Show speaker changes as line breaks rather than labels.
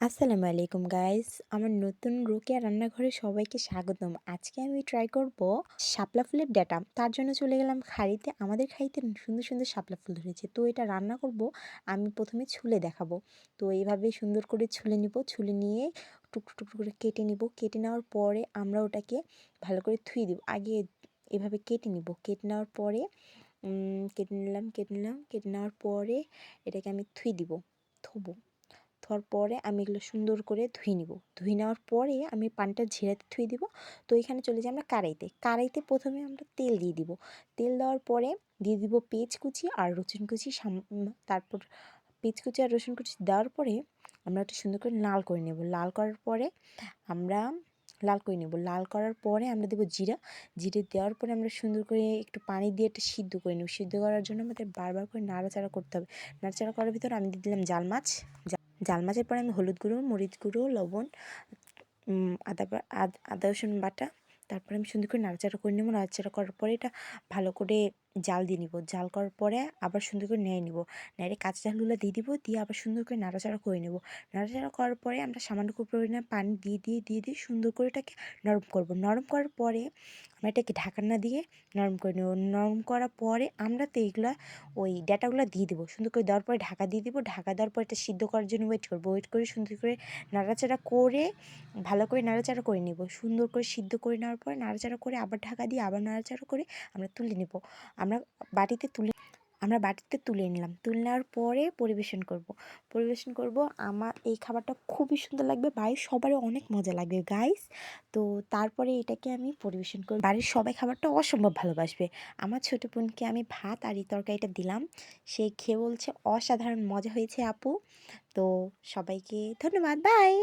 আসসালামু আলাইকুম গাইস, আমার নতুন রোকেয়া রান্নাঘরে সবাইকে স্বাগতম। আজকে আমি ট্রাই করব শাপলা ফুলের ডাঁটা। তার জন্য চলে গেলাম খাড়িতে। আমাদের খাড়িতে সুন্দর সুন্দর শাপলা ফুল ধরেছে, তো এটা রান্না করব। আমি প্রথমে ছুলে দেখাবো। তো এইভাবে সুন্দর করে ছুলে নিব, ছুলে নিয়ে টুকরো টুকরো করে কেটে নিব। কেটে নেওয়ার পরে আমরা ওটাকে ভালো করে ধুয়ে দিব। আগে এভাবে কেটে নিব, কেটে নেওয়ার পরে কেটে নেওয়ার পরে এটাকে আমি ধুয়ে দিব, থবো। ধোয়ার পরে আমি এগুলো সুন্দর করে ধুয়ে নিব। ধুয়ে নেওয়ার পরে আমি পানিটা ঝেরাতে ধুয়ে দিব। তো এখানে চলে যাই আমরা কড়াইতে। কড়াইতে প্রথমে আমরা তেল দিয়ে দিব। তেল দেওয়ার পরে দিয়ে দিব পেঁয়াজ কুচি আর রসুন কুচি, তারপর পেঁয়াজ কুচি আর রসুন কুচি দেওয়ার পরে আমরা ওটা সুন্দর করে লাল করে নেব। লাল করার পরে আমরা লাল করার পরে আমরা দেবো জিরা। জিরে দেওয়ার পরে আমরা সুন্দর করে একটু পানি দিয়ে এটা সিদ্ধ করে নেব। সিদ্ধ করার জন্য আমাদের বারবার করে নাড়াচাড়া করতে হবে। নাড়াচাড়া করার ভিতরে আমি দিয়ে দিলাম জাল মাছ। জাল মাছের পরে আমি হলুদ গুঁড়ো, মরিচ গুঁড়ো, লবণ, আদা রসুন বাটা, তারপরে আমি সুন্দর করে নাড়াচাড়া করে নেবো। নাড়াচাড়া করার পরে এটা ভালো করে জাল দিয়ে নিব। জাল করার পরে আবার সুন্দর করে নেড়ে নিব। নেড়ে কাঁচা ঝালগুলো দিয়ে দিব, দিয়ে আবার সুন্দর করে নাড়াচাড়া করে নেব। নাড়াচাড়া করার পরে আমরা সামান্য পরিমাণে পানি দিয়ে সুন্দর করে এটাকে নরম করব। নরম করার পরে আমরা এটাকে ঢাকনা দিয়ে নরম করে নেব। নরম করার পরে আমরা তো এইগুলা ওই ডাঁটাগুলো দিয়ে দেবো। সুন্দর করে দেওয়ার পরে ঢাকা দিয়ে দিব। ঢাকা দেওয়ার পর এটা সিদ্ধ করার জন্য ওয়েট করবো। ওয়েট করে সুন্দর করে নাড়াচাড়া করে ভালো করে নাড়াচাড়া করে নেব। সুন্দর করে সিদ্ধ করে নেওয়ার পরে নাড়াচাড়া করে আবার ঢাকা দিয়ে আবার নাড়াচাড়া করে আমরা তুলে নেব। আমরা বাটিতে তুলে আমরা বাটিতে তুলে নিলাম। তুলে নেওয়ার পরে পরিবেশন করব। আমার এই খাবারটা খুবই সুন্দর লাগবে, বাড়ির সবারই অনেক মজা লাগবে গাইস। তো তারপরে এটাকে আমি পরিবেশন করব। বাড়ির সবাই খাবারটা অসম্ভব ভালোবাসবে। আমার ছোট বোনকে আমি ভাত আর এই তরকারিটা দিলাম, সে খেয়ে বলছে অসাধারণ মজা হয়েছে আপু। তো সবাইকে ধন্যবাদ, বাই।